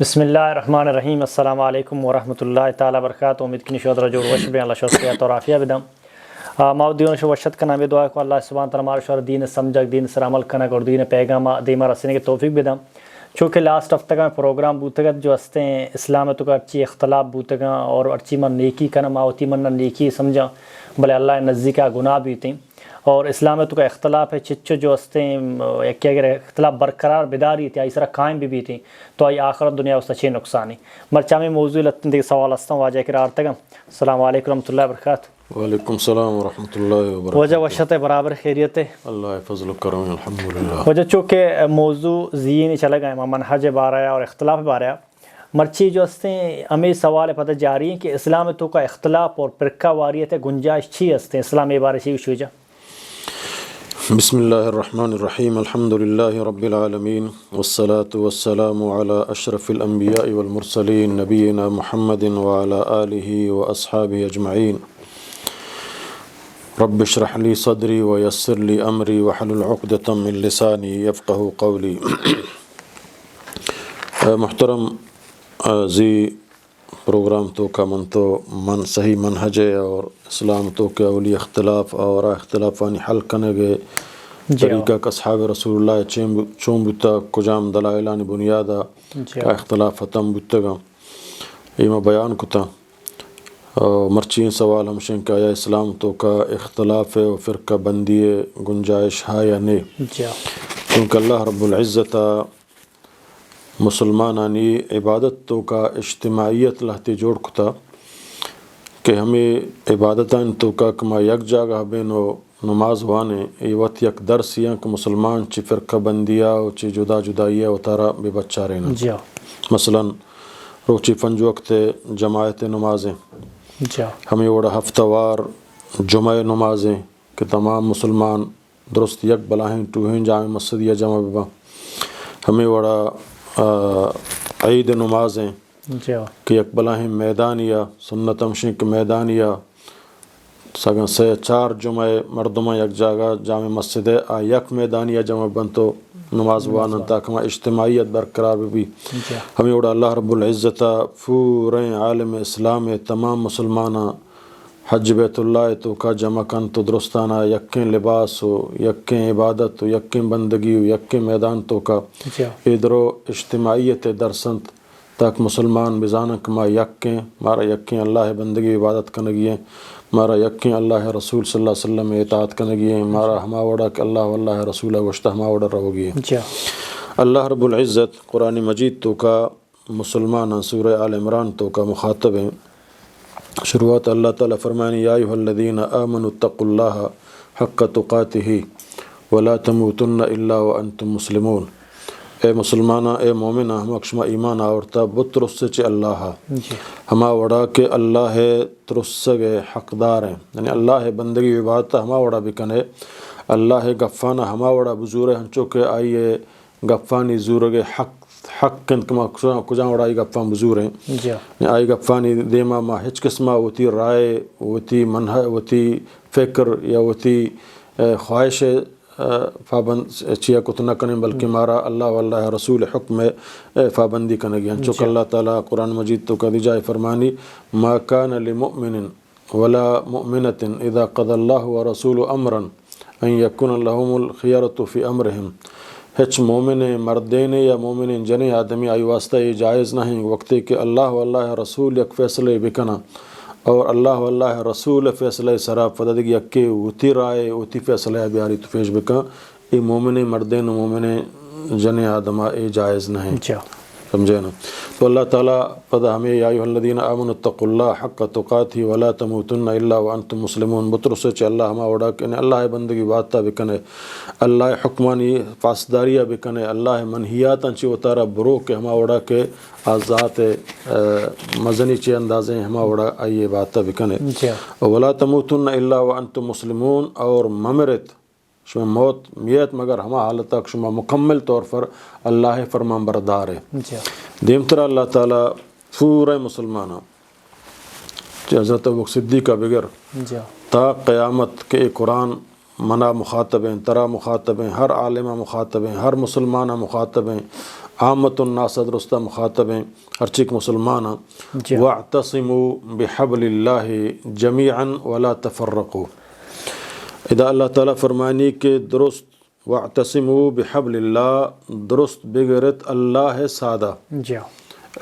بسم اللہ الرحمن الرحیم السلام علیکم ورحمۃ اللہ تعالیٰ وبرکاتہ. امید کنی شود رجوع وشب اللہ شوقیات اور عافیہ بدم ماؤدیون شو وشت کنا میں دعا کو اللہ سبحانہ تعالیٰ مار شور دین سمجھک دین سر عمل کنک اور دین پیغام دیما رسنے کے توفیق بدم. چونکہ لاسٹ ہفتہ کا پروگرام بوتگت جو ہستے ہیں اسلام تو کا اچھی اختلاف بوتگا اور اچھی من نیکی کنا ماوتی من نیکی سمجھا بلے اللہ نزدیک کا گناہ بھی تھیں اور اسلام تو کا اختلاف ہے چچو جو ہستے ہیں کہ اگر اختلاف برقرار بیداری تھی اس طرح قائم بھی تھیں تو آئی آخرت دنیا اس اچھے نقصانی مرچا میں موضوع لطن دیکھ سوال ہستا ہوں واجہ کرار تگم. السلام علیکم ورحمۃ اللہ وبرکاتہ. وعلیکم السلام ورحمۃ اللہ وبرکاتہ. وجہ وشت برابر خیریت ہے اللہ فضل و کرم الحمدللہ. وجہ چونکہ موضوع ذہنی چلے گئے منہج بارہ اور اختلاف بارہ مرچی جو ہستے ہیں ہمیں سوال پتہ جاری ہے کہ اسلام تو کا اختلاف اور فرقہ واریت گنجائش چھی ہستے ہیں اسلام بارے سے شوجہ. بسم اللہ الرحمن الرحیم الحمدللہ رب العالمین والصلاة والسلام علی اشرف الانبیاء والمرسلین نبینا محمد وعلی آلہ واصحابہ اجمعین. رب اشرح لی صدری ویسر لی امری واحلل عقدۃ من لسانی یفقہوا قولی. محترم زی پروگرام تو کا من صحیح منہج اور اسلام تو کے اولی اختلاف اور اختلافانی حل کنگے طریقہ کا اصحاب رسول اللہ چون بتا کجام دلائلان بنیادہ کا اختلاف ختم بتگا ایما بیان کتا مرچین سوال ہمشن کا یا اسلام تو کا اختلاف ہے و فرقہ بندی گنجائش ہے یا نہیں. کیونکہ اللہ رب العزت مسلمانانی عبادت تو کا اجتماعیت لہتی جوڑ کتا کہ ہمیں عبادتاً تو کا کما یک جاگہ بین و نماز وانے ایوت یک درسیاں کہ مسلمان چی فرقہ بندیا و چی جدا جدائیہ و تارا بے بچہ رہنا. مثلا روچی پنج وقت جماعت نمازیں ہمیں وڑا ہفتہ وار جمعہ نمازیں کہ تمام مسلمان درست یک بلاہیں ٹوہیں جامع مسجد یا جمع ببا. ہمیں وڑا عید نمازیں کہ یک بلاہیں میدان یا سنت ہمشن کے میدان یا سگن سے چار جمعہ مردمہ یک جاگہ جامع مسجد ہے یک میدان یا جمع بن تو نماز وانا تاکہ ہمیں اجتماعیت برقرار بھی. ہمیں اڑا اللہ رب العزت پورے عالم اسلام تمام مسلمانہ حج بیت اللہ تو کا جمع کن تو درستانہ یکیں لباس ہو یکیں عبادت ہو یکیں بندگی ہو یکیں میدان تو کا ادرو اجتماعیت درسنت تاک مسلمان بزانہ کما یکیں مارا یکیں اللہ بندگی عبادت کنگی ہیں مارا یکیں اللہ رسول صلی اللہ علیہ وسلم اطاعت کنگی ہیں مارا ہما وڑا کہ اللہ واللہ رسول گوشتہ ہما وڑا رہو گی ہیں. اللہ رب العزت قرآن مجید تو کا مسلمان سورہ آل عمران تو کا مخاطب ہیں. شروعات اللہ تعالیٰ فرمانی یا ایھا الذین آمنوا اتقوا اللہ حق تقاتہ ولا تموتن الا وانتم مسلمون. اے مسلمانہ اے مومنہ ہم اکشمہ ایمان آورتا بترس چے اللہ ہما وڑا کہ اللہ ترسگ حقدار ہیں یعنی اللہ بندگی عبادت ہما وڑا بکنے اللہ گفانہ ہما وڑا بزور ہنچو کہ آئیے گفانی زورگ حق کن کما کجاں وڑا آئی گفان بزور ہیں آئی گفانی دیما ما ہچ قسمہ وتی رائے وتی منہ وتی فکر یا وتی خواہش پابند چیا کت نہ کریں بلکہ مارا اللہ واللہ رسول حکم پابندی کنگی ہیں. چونکہ اللہ تعالیٰ قرآن مجید تو کا جائے فرمانی ما کان لمؤمن ولا مؤمنۃ اذا قضى اللہ ورسول امرا ان یکن لهم الخیرۃ فی امرہم. ہچ مومن مردین یا مومن جن آدمی آئی واسطہ یہ جائز نہیں وقتی کہ اللہ واللہ رسول یک فیصلے بکنا اور اللہ واللہ رسول فیصلہ سرا فددگی اکے اوتی رائے اوتی فیصلہ بیاری تو پیش بکا یہ مومن مردین مومن جن آدمہ یہ جائز نہیں. سمجھے نا. تو اللہ تعالیٰ پدا ہمیں یا ایھا الذین آمنوا اتقوا اللہ حق تقاتہ ولا تموتن الا وانتم مسلمون بطرس چے اللہ ہما وڑا کہ اللہ بندگی باتہ بکنے اللہ حکمانی پاسداریہ بکنے اللہ منہیاتاں چی اتارا برو کہ ہما وڑا کہ آزات مزنی چی اندازیں ہما وڑا آئیے باتہ بکنے ولا تموتن الا وانتم مسلمون اور ممرت شما موت میت مگر ہما حالت تک شما مکمل طور پر اللہ فرمان بردار ہے. دیمتر اللہ تعالیٰ پورے مسلمانہ حضرت ابوبکر صدیق بغیر تا قیامت کے قرآن منا مخاطب ہیں ترا مخاطب ہیں ہر عالمہ مخاطب ہیں ہر مسلمانہ مخاطب ہیں عامت الناس درستہ مخاطب ہیں ہر چیک مسلمان وَاعْتَصِمُوا بِحَبْلِ اللَّهِ جَمِيعًا وَلَا تَفَرَّقُوا. اذا اللہ تعالیٰ فرمانی کہ درست وَاعْتَصِمُوا بِحَبْلِ اللَّهِ درست بگرت اللہ سادہ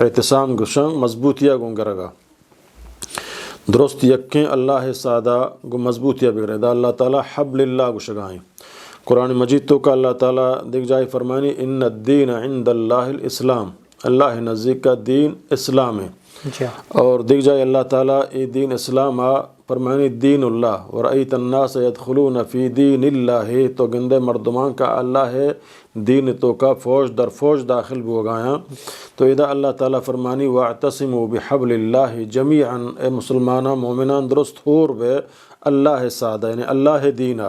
اعتصام گشن مضبوطیہ گنگرگا درست یکیں اللہ سادہ گو مضبوطیہ بگرے دا اللہ تعالیٰ حبل اللہ گشگائیں. قرآن مجید تو کا اللہ تعالیٰ دیکھ جائے فرمانی ان الدین عند اللہ الاسلام اللہ نزدیک کا دین اسلام ہے. اور دیکھ جائے اللہ تعالیٰ یہ دین اسلام فرمانی دین اللہ ورأیت الناس یدخلون فی دین اللہ تو گندے مردمان کا اللہ ہے دین تو کا فوج در فوج داخل بھی ہوگایا. تو اذا اللہ تعالیٰ فرمانی واعتصموا بحبل اللہ جمیعا اے مسلمانہ مومنان درست ہور بے اللہ سادہ یعنی اللہ دینہ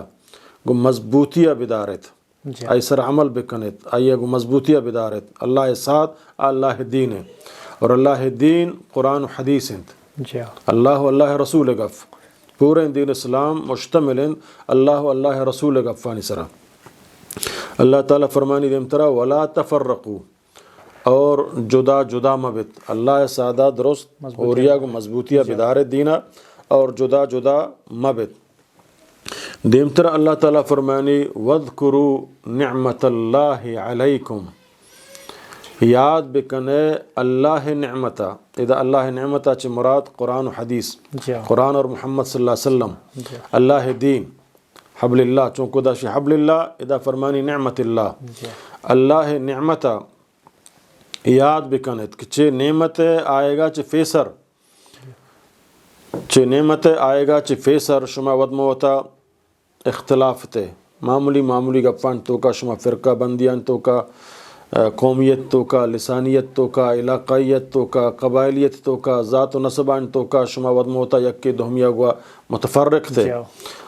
گو مضبوطیہ بدارت ایسر عمل بکنت آئیے گو مضبوطیہ بدارت اللہ ساد اللہ دین ہے. اور اللہ دین قرآن و حدیث ہیں اللہ رسول گف پورے دین اسلام مشتمل ہیں اللہ رسول گفانی سرا. اللہ تعالیٰ فرمانی دیمترا ولا تفرقوا اور جدا جدا مبت اللہ سادہ درست اوریا کو مضبوطیہ بدار دینہ اور جدا جدا مبت. دیمترا اللہ تعالیٰ فرمانی وَاذْكُرُوا نِعْمَةَ اللَّهِ عَلَيْكُمْ یاد بکنے اللہ نعمتہ. اذا اللہ نعمتہ چھ مراد قرآن و حدیث قرآن اور محمد صلی اللہ علیہ وسلم اللہ دین حبل اللہ چونکہ دا شی حبل اللہ اذا فرمانی نعمت اللہ اللہ نعمتہ یاد بکنت کہ چھ نعمت آئے گا چھ فیسر چھ نعمت آئے گا چھ فیسر شما ودم ہوتا اختلاف تے معمولی گپان تو کا شما فرقہ بندیان تو کا قومیت تو کا لسانیت تو کا علاقائیت تو کا قبائلیت تو کا ذات و نسبان تو کا شما ودم ہوتا یک کے دہمیہ گوا متفرق تھے.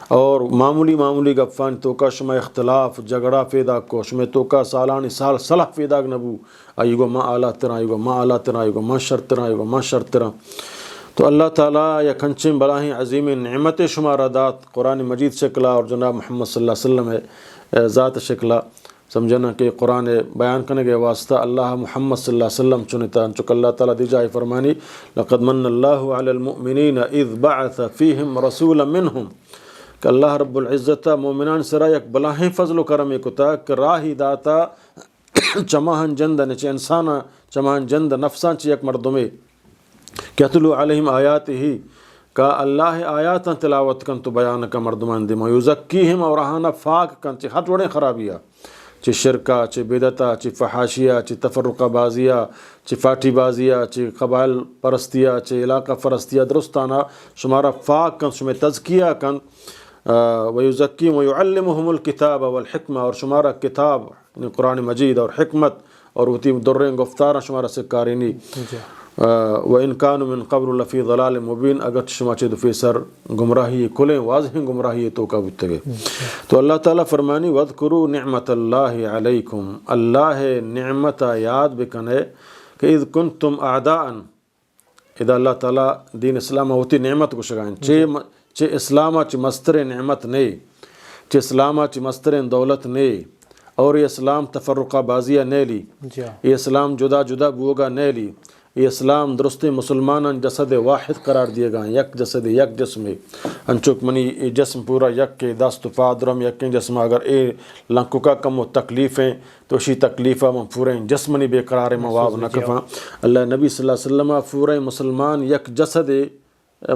اور معمولی گپان تو کا شما اختلاف جگڑا فیدا کو شما تو کا سالانی سال صلح فیدا نبو آئی گو ما آلہ ترہ آئی گو ما آلہ ترہ آئی گو ما شرط ترہ آئی گو ما شرط ترہ. تو اللہ تعالیٰ یا کھنچیں بلاہیں عظیم نعمت شمارہ دات قرآن مجید شکلہ اور جناب محمد صلی اللہ علیہ وسلم ذات شکلہ سمجھنا کہ قرآن بیان کرنے کے واسطہ اللہ محمد صلی اللہ علیہ وسلم چنتا چونکہ اللہ تعالیٰ دی جائے فرمانی لقد من اللہ علی المؤمنین اذ بعث فیہم رسولا منہم کہ اللہ رب العزت مومنان سرا یک بلاہیں فضل و کرم کتا کہ راہی داتا چماہن جند نچے انسانا چماہن جند نفسان چی یک مردمے کہتلو علیہم آیات ہی کا اللہ آیاتاں تلاوت کن تو بیان کا مردمان دی یزکیہم اور رہانا فاق کن چی ہٹ وڑیں خرابیہ چی شرکہ چی بدعتہ چی فحاشیہ چی تفرقہ بازیہ چی فاٹی بازیہ چی قبائل پرستیہ چی علاقہ پرستیہ درستانہ شمارا فاق کن شمیں تزکیہ کن ویزکیم ویعلمہم الکتاب والحکمہ اور شمارا کتاب قرآن مجید اور حکمت اور ہوتی دریں گفتارہ شمارا سکارینی وَإِن كَانُوا مِن قَبْلُ لَفِي ضَلَالٍ مُبِينٍ اگر شما چے دفی سر گمراہی کلیں واضح گمراہی تو کا بتگے. تو اللہ تعالیٰ فرمانی وَاذْكُرُوا نِعْمَةَ اللَّهِ عَلَيْكُمْ اللہ نعمت یاد بکنے کہ اذ کنتم اعداءً اذا اللہ تعالیٰ دین اسلام ہوتی نعمت کو شگائیں چے اسلامہ چے مستر نعمت نہیں چے اسلامہ چے مستر دولت نہیں اور یہ اسلام تفرقہ بازیہ نہیں لی یہ اسلام جدا جدا بوگا نہیں لی یہ اسلام درست مسلمان جسد واحد قرار دیے گئے یک جسد یک جسم انچوک منی یہ جسم پورا یک کے دست فادرم یک جسم اگر اے لنکو کا کم و تکلیفیں تو اسی تکلیفہ من پورے جسمنی بے قرار مواب نہ کفاں. اللہ نبی صلی اللہ علیہ وسلم پورے مسلمان یک جسد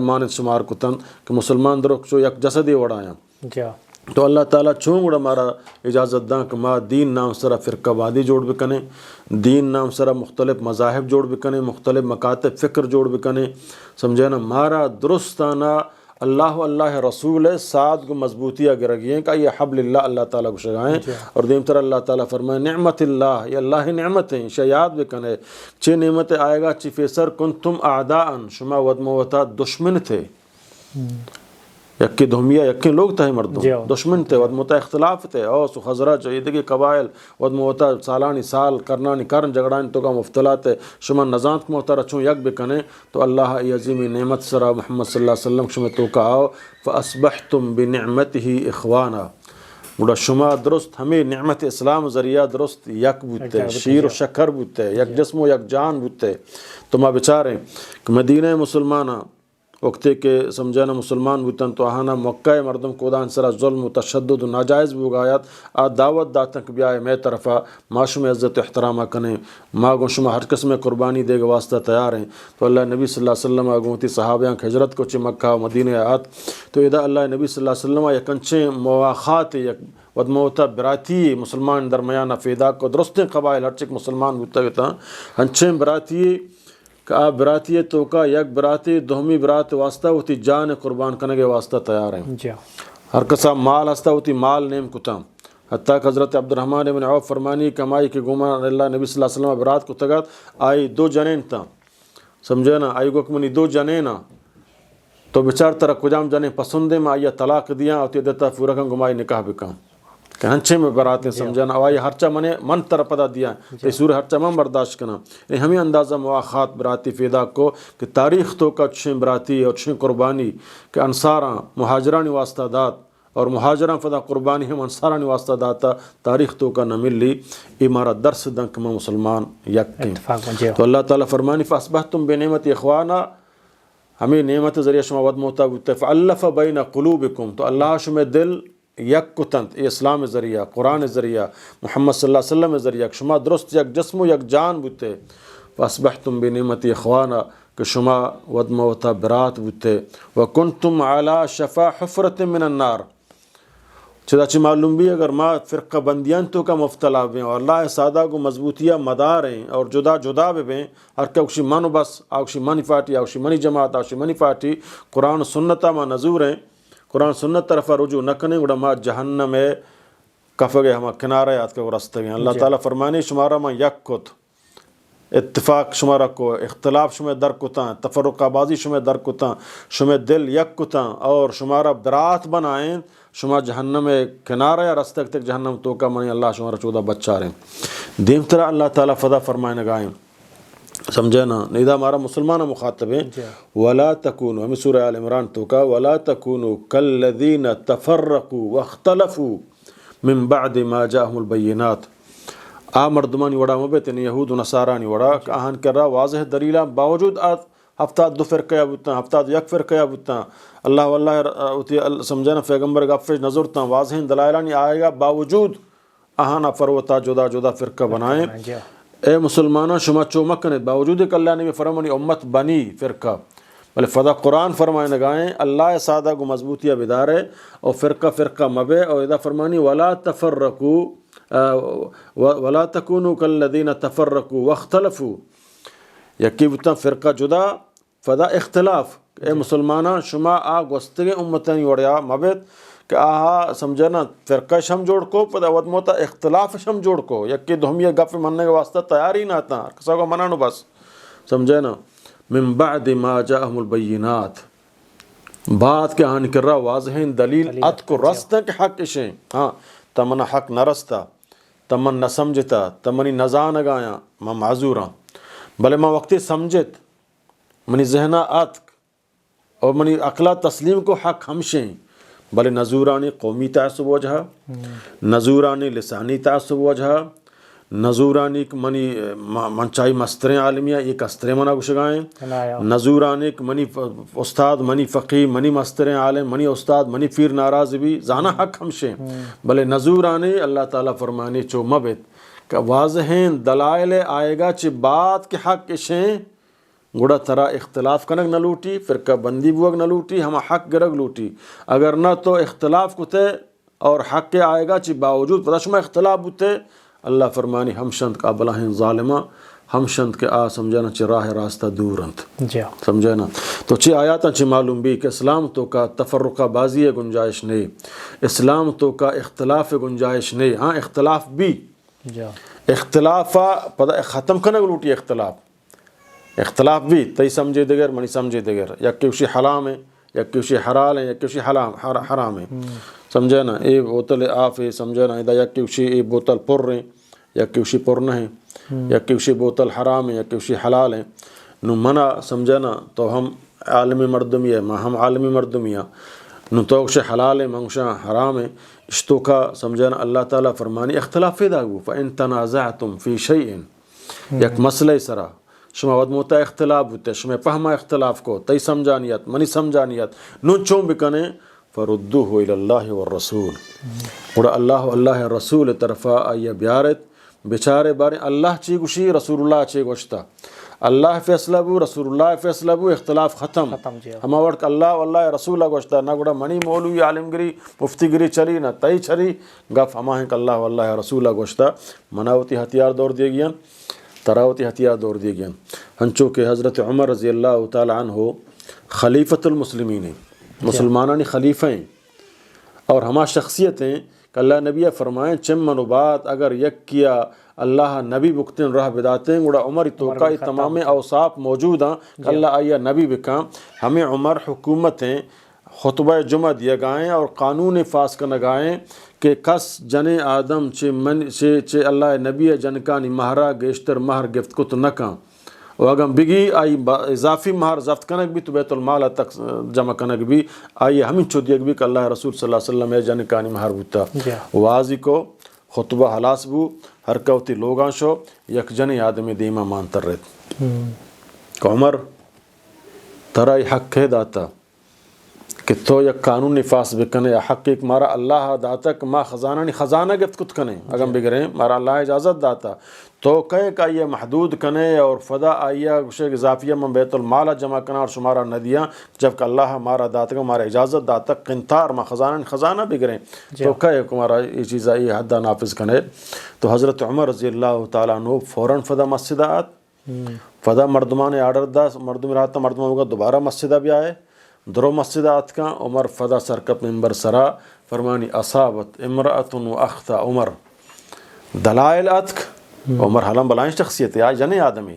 مانت شمار کتن کہ مسلمان درک چو یک جسد وڑایا. تو اللہ تعالیٰ چونگڑا مارا اجازت داں کہ ما دین نام سرا فرقہ وادی جوڑ بکنے دین نام سرا مختلف مذاہب جوڑ بکنے مختلف مکاتب فکر جوڑ بکنے سمجھے نا مارا درستانہ اللہ رسول ساتھ کو مضبوطیہ گرگییں کہ یہ حبل اللہ اللہ تعالیٰ کو شگائیں. اور دیم تر اللہ تعالیٰ فرمائے نعمت اللہ یہ اللہ نعمتیں شیاد بکنے چھ نعمت آئے گا چی فیسر کنتم اعداءً شما ودموتا دشمن تھے یکی دھومیہ یکی لوگ تھے مردوں دشمن تھے ودموتا اختلاف تھے اوس و خزرج عیدگی قبائل ودموتا سالانی سال کرنانی کرن جگڑانی تو کا مفتلات شما نظانت موتا رچوں یک بکنے. تو اللہ عظیمی نعمت سرا محمد صلی اللہ علیہ وسلم شما تو کا آؤ فاسبحتم بنعمته اخوانا گوڑا شما درست ہمیں نعمت اسلام ذریعہ درست یک بوتے شیر و شکر بوتے یک جسم و یک جان بوتے تو ما بچاریں کہ مدینہ مسلمانہ وقتے کے سمجھانا مسلمان بوتن تو آہانا مکہ مردم کودان سرا ظلم و تشدد و ناجائز بوگایات آ دعوت داتن کہ بیائے میں طرفا ما شما عزت احترامہ کنے ما گو شما ہر قسم قربانی دے گا واسطہ تیار ہیں تو اللہ نبی صلی اللہ علیہ وسلم آگوتی صحابیاں ہجرت کو چی مکہ و مدینہ آت تو ادا اللہ نبی صلی اللہ علیہ وسلم یک انچیں مواخات یک ودموتا براتی مسلمان درمیان فیدا کو درستیں قبائل ہر چک مسلمان بوتا گتا انچیں براتی کہ آپ براتی تو کا یک براتی دہمی برات واسطہ ہوتی جان قربان کرنے کے واسطہ تیار ہیں ہر کسا مال ہستا ہوتی مال نیم کتا حتیٰ کہ حضرت عبد الرحمن بن عوف فرمانی کمائی کہ گوما اللہ نبی صلی اللہ علیہ وسلم برات کو تگت آئی 2 جنین تا سمجھے نا آئی گوکمنی 2 جنینا تو بچار طرح کجام جنین پسندے میں آئی طلاق دیا ہوتی دیتا فورکن گمائی نکاح بکا کہ ہنچے میں براتیں سمجھانا آئی ہرچا من طرح پدا دیا تو سور ہرچا من برداشت کرنا ہمیں اندازہ مواخات براتی فیدا کو کہ تاریخ تو کا چھیں براتی اور چھیں قربانی کہ انصاراں مہاجرانی واسطہ دات اور مہاجران فدا قربانی ہم انصارانی واسطہ داتا تاریخ تو کا نہ ملی امارا درس دنک میں مسلمان یکیں تو اللہ تعالیٰ فرمانی فاسبحتم بنعمت اخوانا ہمیں نعمت ذریعہ شما ود موتا بودتے فالف بین قلوبکم تو اللہ شما دل یک کتند اسلام ذریعہ قرآن ذریعہ محمد صلی اللہ علیہ وسلم ذریعہ شما درست یک جسم و یک جان بودتے فاسبحتم بنعمت اخوانا کہ شما ود موتا برات بودتے وکنتم علی شفا حفرت من النار چنانچہ معلوم بھی اگر ما فرقہ بندیان تو کا مفتلا بیں اور اللہ سادہ کو مضبوطیہ مدار ہیں اور جدا جدا بیں ہر کا اوشی منو بس آوشی منی فاٹی آوشی منی جماعت آوشی منی فاٹی قرآن و سنتہ ما نظور ہیں قرآن سنت طرف رجوع نہ کریں گوڑا ما جہنم ہے کفگے ہما کنارہ یاد کے رستے ہیں اللہ تعالیٰ فرمانے شمارہ ما یک کت اتفاق شمارہ کو اختلاف شمہ در کتاں تفرقہ بازی شمہ در کتاں شمہ دل یک کتاں اور شمارہ برات بنائیں شما جہنم کنارہ یا رستہ تک جہنم تو کا منی اللہ شمارہ 14 بچہ رہے ہیں دیم طرح اللہ تعالیٰ فدا فرمائے نگائیں سمجھے نا نیدہ ہمارا مسلمان مخاطب ہے وَلَا تَكُونُوا ہمیں سورہ آل عمران تو کا وَلَا تَكُونُوا كَالَّذِينَ تَفَرَّقُوا وَاخْتَلَفُوا مِن بَعْدِ مَا جَاءَهُمُ الْبَيِّنَاتِ مردمانی وڑا مبیتن یہود و نصارانی وڑا کہ آہن کر رہا واضح دلیلہ باوجود ہفتہ 2 فرقہ بودتا ہفتہ 1 فرقہ بودتا اللہ واللہ سمجھنا پیغمبر گفش نظر تا واضح دلائلانی آئے گا باوجود آہانا فروتا جدا جدا فرقہ بنائیں اے مسلمانوں شما چومکنت باوجود کہ اللہ نے فرمانی امت بنی فرقہ بلے فدا قرآن فرمائے نگائیں اللہ سادہ کو مضبوطیہ بدارے اور فرقہ فرقہ مبے اور اذا فرمانی ولا تفرقوا ولا تکونوا کالذین تفرقوا واختلفوا یکی بتا فرقہ جدا فدا اختلاف اے مسلمانہ شما آگ وستگے امتانی وڑیا مبید کہ آہا سمجھنا فرقہ شم جوڑ کو پدا ود موتا اختلاف شم جوڑ کو یکی دہمی گف مننے کے واسطہ تیاری نہ تھا کسا کو منانو بس سمجھنا من بعد ما جاءهم البینات بات کے آن کر رہا واضح دلیل ات کو رستہ کے حق اشیں ہاں تمنا حق نہ رستہ تمن نہ سمجھتا تمنی نزان گایا میں معذوراں بلے میں وقتی سمجھت منی ذہنہ آت اور منی عقلہ تسلیم کو حق ہمشیں بلے نزورانی قومی تعصب وجہ نزورانی لسانی تعصب وجہ نزورانی منی منچائی مستریں عالمیہ ایک استریں منا گشگائیں نزورانی منی استاد منی فقی منی مستریں عالم منی استاد منی پیر ناراض بھی زانا حق ہمشیں بلے نزورانی اللہ تعالیٰ فرمانی چو مبت کہ واضحیں دلائل آئے گا چی بات کے حق اشیں گوڑا ترا اختلاف کنگ نہ لوٹی فرقہ بندی بوگ نہ لوٹی ہما حق گرگ لوٹی اگر نہ تو اختلاف کتے اور حق کے آئے گا چی باوجود پتہ شما اختلاف بوتے اللہ فرمانی ہمشند کا بلاہیں ظالمہ ہمشند کے آ سمجھانا چی راہ راستہ دورنت سمجھانا تو چی آیاتا چی معلوم بھی کہ اسلام تو کا تفرقہ بازی گنجائش نہیں اسلام تو کا اختلاف گنجائش نہیں ہاں اختلاف بھی اختلاف پتہ ختم کنگ لوٹی اختلاف بھی تی سمجھے دیگر منی سمجھے دیگر یا کیوشی حلام ہے یا کیوشی حلال ہے یا کیوشی حرام ہے سمجھے نا اے بوتل آف ہے سمجھے نا یا کیوشی اے بوتل پر ہیں یا کیوشی پر نہ ہے یا کیوشی بوتل حرام ہے یا کیوشی حلال ہے نو منع سمجھے نا تو ہم عالمی مردمیہ ہم عالمی مردمیہ نتوقش حلال منگشا حرام اشتو کا سمجھنا اللہ تعالیٰ فرمانی اختلاف داگو فإن تنازعتم فی شیئن یک مسئلہ سرا شما ودموتا اختلاف ہوتے شما پہما اختلاف کو تی سمجھانیت منی سمجھانیت نون چون بکنے فردوه الى اللہ والرسول اور اللہ رسول طرفا آئیے بیارت بیچارے بارے اللہ چی گوشی رسول اللہ چی گوشتا اللہ فیصلہ بو رسول اللہ فیصلہ بو اختلاف ختم ہما وقت اللہ واللہ رسول اللہ گوشتا نہ گوڑا منی مولوی عالم گری مفتی گری چلی نہ تئی چلی گف ہما ہیں کہ اللہ واللہ رسول اللہ گوشتا مناوتی ہتھیار دور دیے گیا تراوتی ہتھیار دور دیے گیا ہنچو کہ حضرت عمر رضی اللہ تعالی عنہ خلیفۃ المسلمین مسلمانانی خلیفہ ہیں اور ہما شخصیتیں کہ اللہ نبی فرمائیں چمن و بات اگر یک کیا اللہ نبی بکتن رہ بداتیں گوڑا عمر توقع تمام اوصاف موجود ہیں کہ اللہ آئیہ نبی بکاں ہمیں عمر حکومتیں خطبہ جمعہ دیا گائیں اور قانون فاس کا نگائیں کہ کس جن آدم چے اللہ نبی جنکانی مہرہ گیشتر مہر گفت کت نکاں و اگر بگی آئی اضافی مہر ضبط کنک بھی تو بیت المال تک جمع کنک بھی آئی ہمیں چودیک بھی کہ اللہ رسول صلی اللہ علیہ وسلم جنکانی مہر ہوتا واضح کو خطبہ حلاس بو ہر کوتی لوگاں شو یک جنی آدمی دیما مانتر رہت کہ عمر ترائی حق ہے داتا کہ تو یک قانون نفاس بکنے یا حق ایک مارا اللہ داتا کہ ما خزانہ گفت کت کنے اگر بگریں مارا اللہ اجازت داتا تو کہے کہ یہ محدود کنے اور فدا آئیہ گوشے اضافیہ من بیت المال جمع کنا اور شمارا ندیاں جبکہ اللہ مارا داتا مارا اجازت داتا قنطار ما خزانہ بگریں تو کہے کہ مارا یہ چیز آئی حدہ نافذ کنے تو حضرت عمر رضی اللہ تعالیٰ عنہ فوراً فدا مسجد آت فدا مردمان آرڈر دا مردم رہتا مردمان ہوگا دوبارہ مسجدہ بھی آئے درو مسجد آت کا عمر فدا سرکت ممبر سرا فرمانی اصابت امرأت و اختا عمر دلائل اتک عمر حلم بلائیں شخصیت آج جنے آدمی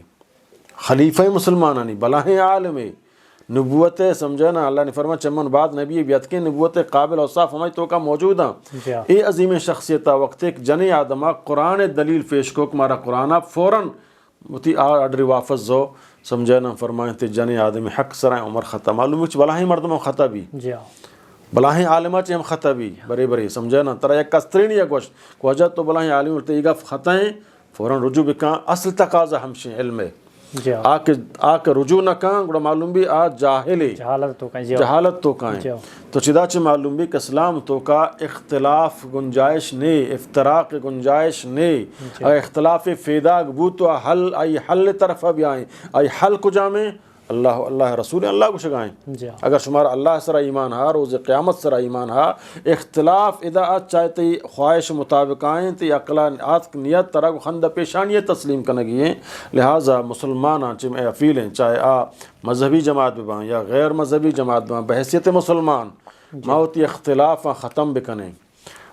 خلیفہ مسلمانانی بلائیں عالم نبوت سمجھنا اللہ نے فرما چمن بعد نبی بیت کے نبوت قابل اوصاف ہمیں تو کا موجود ہیں اے عظیم شخصیت وقت ایک جنے آدمہ قرآن دلیل پیش کو ہمارا قرآن فوراً متی آڈری واپس زو سمجھنا فرمائیں تے جنے آدمی حق سرائیں عمر خطا معلوم ہے بلاہیں مردم خطا بھی بلاہیں عالمہ چے ہم خطا بھی برے سمجھنا ترہ یک کسترین یا گوشت وجہ تو بلاہیں عالم ارتے ایگا خطائیں فوراً رجوع بکاں اصل تقاضا ہمشیں علم ہے آکے رجوع نہ کاں گوڑا معلوم بھی جاہلے جہالت تو کائیں تو چداچہ معلوم بھی کہ اسلام تو کا اختلاف گنجائش نے افتراق گنجائش نے اختلاف فیداگ بوتو حل طرف بھی آئیں آئی حل کو جامیں اللہ رسول اللہ کو شگائیں اگر شمارا اللہ سرا ایمان ہا روز قیامت سرا ایمان ہا اختلاف ادا چاہتے خواہش مطابق آئیں تی اقلانیات نیت ترہ خند پیشانی تسلیم کنگی ہیں لہٰذا مسلمان چم اے افیلیں چاہے مذہبی جماعت بباں یا غیر مذہبی جماعت بباں بحیثیت مسلمان ماوتی اختلاف ختم بکنے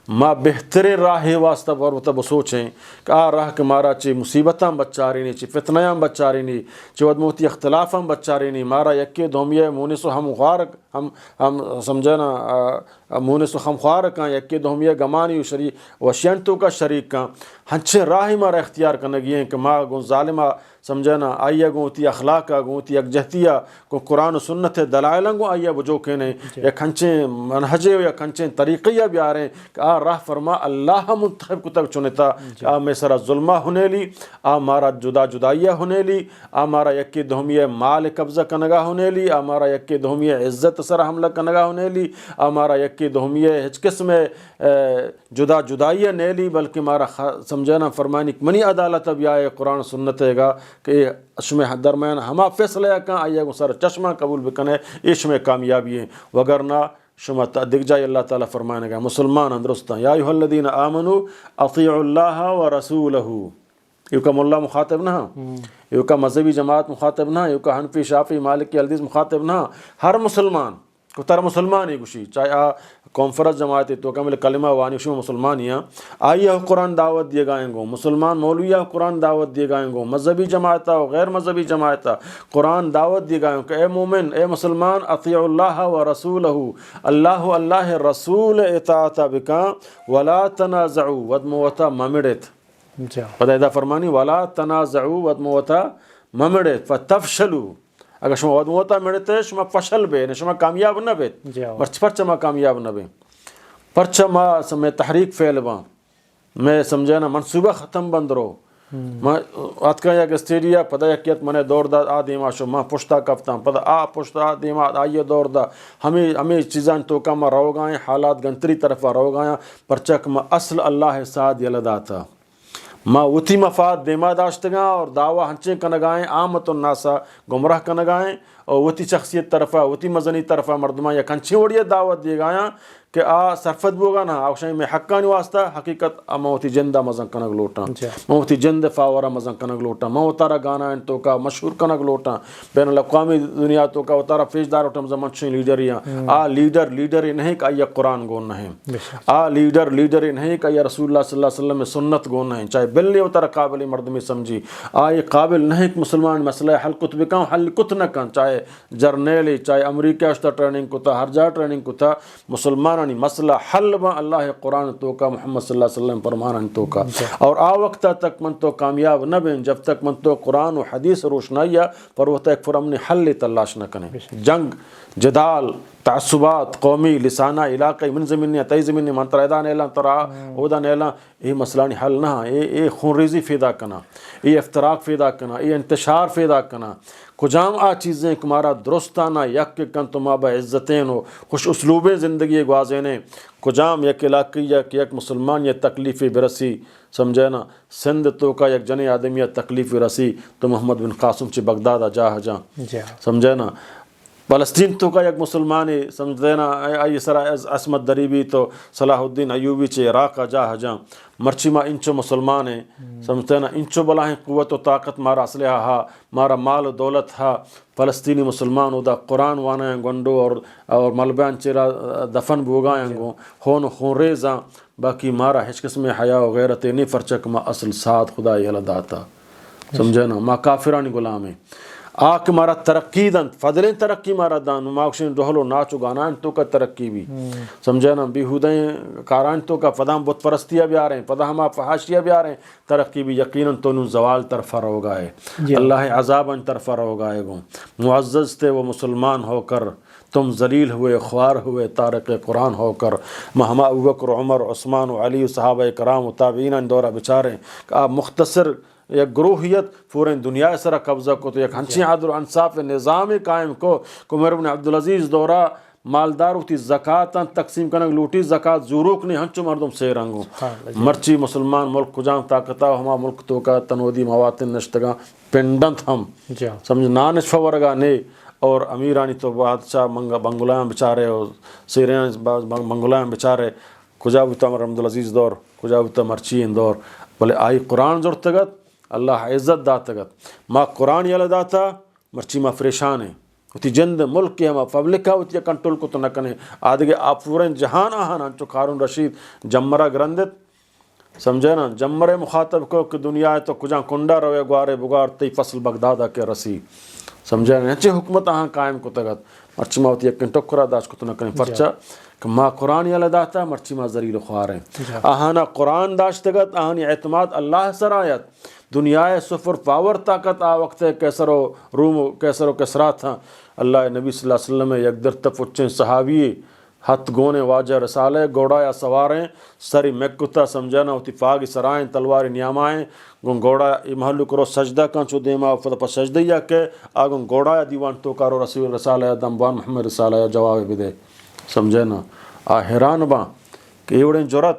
ما بہتر راہ واسطہ ورطہ بسوچیں کہ راہ کہ مارا چی مصیبتاں بچاری نہیں چی فتنیاں بچاری نہیں چی ودموتی اختلافاں بچاری نہیں مارا یکی دومیہ مونسو ہم غارک ہم سمجھنا مونسو ہم خوارکاں یکی دومیہ گمانی وشینتو کا شریک کاں ہنچے راہ مارا اختیار کنگی ہیں کہ ما گون ظالمہ سمجھنا آئیہ گونتی اخلاقہ گونتی اکجہتیہ کو قرآن و سنت دلائلنگ گو آئیہ بجو کہنے یا کھنچیں منہجے یا کھنچیں طریقیہ بھی آ رہے ہیں کہ راہ فرما اللہ منتخب کو تک چنتا کہ میں سرا ظلمہ ہونے لی مارا جدائیہ ہونے لی مارا یکی دہمیہ مال قبضہ کنگا ہونے لی مارا یکی دہمیہ عزت سرا حملہ کنگا ہونے لی مارا یکی دہمیہ ہچ قسم جدائیہ نہیں لی بلکہ مارا سمجھنا فرمانی منی عدالت بھی آئے قرآن سنت ہے گا کہ اشمہ درمیان ہما فیصلہ کہاں آئیے گو سر چشمہ قبول بکنے اشمہ کامیابی ہیں وگرنہ شما دیکھ جائے اللہ تعالیٰ فرمانے گا مسلمان اندرستان یا ایھا الذین آمنوا اطیعوا اللہ و رسولہ یوں کا ملا مخاطب نہ یوں کا مذہبی جماعت مخاطب نہ یوں کا حنفی شافعی مالکی حدیث مخاطب نہ ہر مسلمان کو تر مسلمان ہی گوشی چاہے کانفرنس جماعت تو کامل کلمہ وانی شما مسلمانیاں آئیہ قرآن دعوت دیے گائیں گو مسلمان مولویہ قرآن دعوت دیے گائیں گو مذہبی جماعتہ و غیر مذہبی جماعتہ قرآن دعوت دیے گائیں گو کہ اے مومن اے مسلمان اطیعوا اللہ و رسولہ اللہ رسول اطاعت بکاں ولا تنازعوا ودموتا ممڑت پتہ ادا فرمانی ولا تنازعوا ودموتا ممڑت فتفشلوا اگر شما ودموتا میڑتے شما فشل بے شما کامیاب نہ بے پرچہ ما کامیاب نہ بے پرچہ ما میں تحریک فعل باں میں سمجھے نا منصوبہ ختم بند رو ما آت کا یک اسٹیڈیا پتہ یکیت منے دور دا آ دیما شو ما پشتا کفتاں پتہ آ پشتا دیما آئیے دور دا ہمیں چیزاں تو کا ما رو گائیں حالات گنتری طرف رو گائیں پرچک ما اصل اللہ ساد یلدا تھا ما وتی مفاد دیما داشتگاں اور دعویٰ ہنچیں کنگائیں عامت الناسا گمراہ کنگائیں اور وتی شخصیت طرفہ وتی مزنی طرفہ مردماں یا کنچیں وڑیے دعوت دیے گایا کہ آ سرفت بوگا نا آوشائی میں حقانی واسطہ حقیقت موتی جندہ مزن کنگ لوٹاں موتی جند فاورہ مزن کنگ لوٹاں موتارا گانا ان تو کا مشہور کنگ لوٹاں بین الاقوامی دنیا تو کا اتارا فیجدار اٹھم زمانچیں لیڈریاں آ لیڈر نہیں کہ یہ قرآن گون نہیں آ لیڈر نہیں کہ یہ رسول اللہ صلی اللہ علیہ وسلم میں سنت گون نہیں چاہے بلنی اتارا قابلی مردمی سمجھی آ یہ قابل نہیں کہ مسلمان مسئلہ حل کت بکاں حل کت نہ کن چاہے جرنیلی چاہے امریکہ اشتا ٹریننگ کتا ہر جا ٹریننگ کتا مسلمان مسئلہ حل با اللہ قرآن تو کا محمد صلی اللہ علیہ وسلم فرمان تو کا اور آ وقت تک من تو کامیاب نہ بین جب تک من تو قرآن و حدیث روشنائیہ پر وہ تک پر امن حل تلاش نہ کریں جنگ جدال تعصبات قومی لسانہ علاقی من زمینی تئی زمینی منتر ایدا نیلا ترا اودا نیلا یہ مسئلہ حل نہ یہ خون ریزی فیدا کنا یہ افتراق فیدا کنا یہ انتشار فیدا کنا کجام آ چیزیں کمارا درستانہ یک کن تو مابا عزتین ہو خوش اسلوبیں زندگی گوازینے کجام یک علاقی یک مسلمان یہ تکلیفی برسی سمجھے نا سندھ تو کا یک جن آدمی تکلیفی رسی تو محمد بن قاسم چی بغداد جا جا سمجھے نا فلسطین تو کا یک مسلمانی سمجھتے نا آئی سرا عصمت دریبی تو صلاح الدین ایوبی چے عراق جا جا مرچی ما انچو مسلمان ہیں سمجھتے نا انچو بلاہیں قوت و طاقت مارا اسلحہ ہا مارا مال و دولت ہا فلسطینی مسلمان دا قرآن وانا گنڈو اور ملبیان چیرا دفن بوگائیں گو خون ریزاں باقی مارا ہچ قسم حیا و غیرت نہیں فرچک ما اصل ساتھ خدا یہ داتا سمجھے نا ما کافرانی غلام ہیں آکھ مارا ترقی دن فضلیں ترقی مارا دان ماکشین ڈہلو ناچو گانان تو کا ترقی بھی سمجھے نا بیہودیں کاران تو کا پدا ہم بت پرستیاں بھی آ رہے ہیں پدا ہم فحاشیاں بھی آ رہے ہیں ترقی بھی یقیناً تو انہوں زوال طرفہ رو گائے اللہ عذاب ان طرفہ رو گائے گو معزز تھے وہ مسلمان ہو کر تم ذلیل ہوئے خوار ہوئے تارق قرآن ہو کر مہما ابوبکر عمر عثمان و علی صحابہ کرام و تابعین ان دورہ بچارے کہ آپ مختصر یک گروہیت پورے دنیا سرا قبضہ کو تو یک ہنچی عدل و انصاف نظام قائم کو عمر بن عبدالعزیز دورہ مالدار ہوتی زکاة تقسیم کنگ لوٹی زکاة زوروک نہیں ہنچو مردم سے رنگو مرچی مسلمان ملک کجام طاقتا ہما ملک تو کا تنودی مواتن نشتگا پنڈنت ہم سمجھ نانشفہ ورگا نے اور امیرانی تو بادشاہ بنگلائیں بچارے اور سیریان بنگلائیں بچارے کجا بوتا عمر عبدالعزیز دور کجا بوتا مرچین دور بلے آئی قرآن زور تگت اللہ عزت دا تگت ما قرآن یل داتا مرچی ما فریشان ہے اتی جند ملک کے ہما پبلک ہے اتی کنٹرول کو تو نہ کنے آدھگے آپ پورن جہان آہانا چو خارون رشید جمرہ گرندت سمجھے نا جمرہ مخاطب کو کہ دنیا ہے تو کجاں کنڈا روے گوارے بگار تی فصل بغدادا کے رسی سمجھے نا چے حکمت آہاں قائم کو تگت مرچی ما اتی یکن ٹکرا داش کو تو نہ کنے پرچا کہ ما قرآن یل داتا مرچی ما ذلیل خوار ہیں آہانا قرآن داشتگت آہانی اعتماد اللہ سرایت دنیا سفر پاور طاقت آ وقت کیسر و روم کیسر و کسرا تھا اللہ نبی صلی اللہ علیہ وسلم یک در تفچیں صحابی ہتھ گونے واجہ رسالے گوڑا یا سواریں سری مکتا سمجھانا ہوتی فاغی سرائیں تلواری نیامائیں گن گوڑا محلو کرو سجدہ کن چو دیما فتپا سجدیہ کے آگن گوڑا یا دیوان تو کارو رسول رسالہ دنبان محمد رسالہ جواب بھی دے سمجھانا حیران با کہ ایوڑیں جرت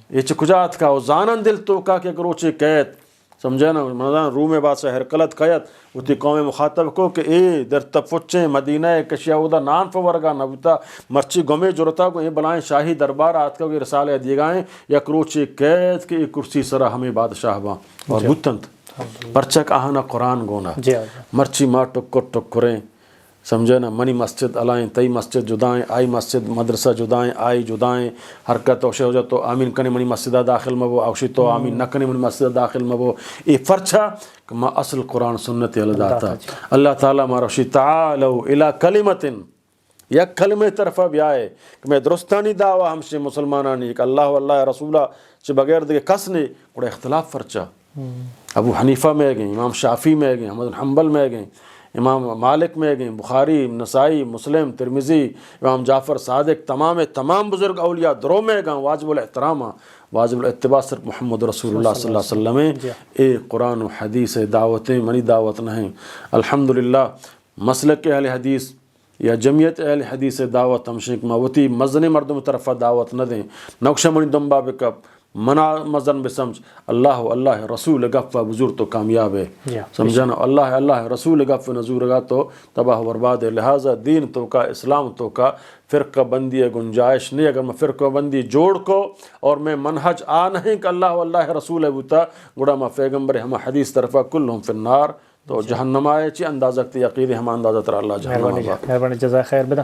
یہ چکجات کا زانن دل تو کا کہ گروچے قید سمجھے نا منظر روم بادشاہ ہرکلت قید اتی قوم مخاطب کو کہ اے در تفچیں مدینہ کشیا اودا نان فورگا نبتا مرچی گمے جرتا کو یہ بلائیں شاہی دربار آت کا رسالہ دیگائیں یا کروچے قید کہ ایک کرسی سرا ہمیں بادشاہ با اور بتنت پرچک آہنا قرآن گونا مرچی ما ٹکریں سمجھے نا منی مسجد علائیں تئی مسجد جدائیں آئی مسجد مدرسہ جدائیں آئی جدائیں حرکت اوشے ہو جا تو آمین کنے منی مسجدہ داخل مبو اوشی تو آمین نکنے منی مسجدہ داخل مبو ای فرچا کہ ما اصل قرآن سنت یل داتا اللہ تعالیٰ ما روشی تعالو الى کلمتن یک کلمہ طرفہ بھی آئے کہ میں درستانی دعویٰ ہمشے مسلمانانی کہ اللہ واللہ رسولہ چھ بغیر دے کس نے کوڑا اختلاف فرچا ابو حنیفہ میں گئیں امام شافی میں گئیں احمد حنبل میں گئیں امام مالک میں گئیں، بخاری، نسائی، مسلم، ترمذی، امام جعفر صادق، تمام بزرگ اولیاء درو میں گئیں واجب الاحترام واجب الاتباع صرف محمد رسول اللہ صلی اللہ علیہ وسلم اے قرآن و حدیث دعوتیں منی دعوت نہیں الحمدللہ مسلک اہل حدیث یا جمعیت اہل حدیث دعوت ہمشک موتی مزن مردم طرف دعوت نہ دیں نقشہ منی دمبا بکپ منع مزن بسمجھ اللہ رسول گف بزرگ تو کامیاب ہے سمجھانا اللہ رسول گف نزور گا تو تباہ و برباد ہے لہٰذا دین تو کا اسلام تو کا فرقہ بندی گنجائش نہیں اگر میں فرقہ بندی جوڑ کو اور میں منہج نہیں کہ اللہ رسول بوتا گڑا میں پیغمبر ہم حدیث طرفہ کلہم فی النار تو جہنم آئے چی اندازہ یقین ہم اندازہ تر اللہ جہنم مہربانی جزائے خیر بدا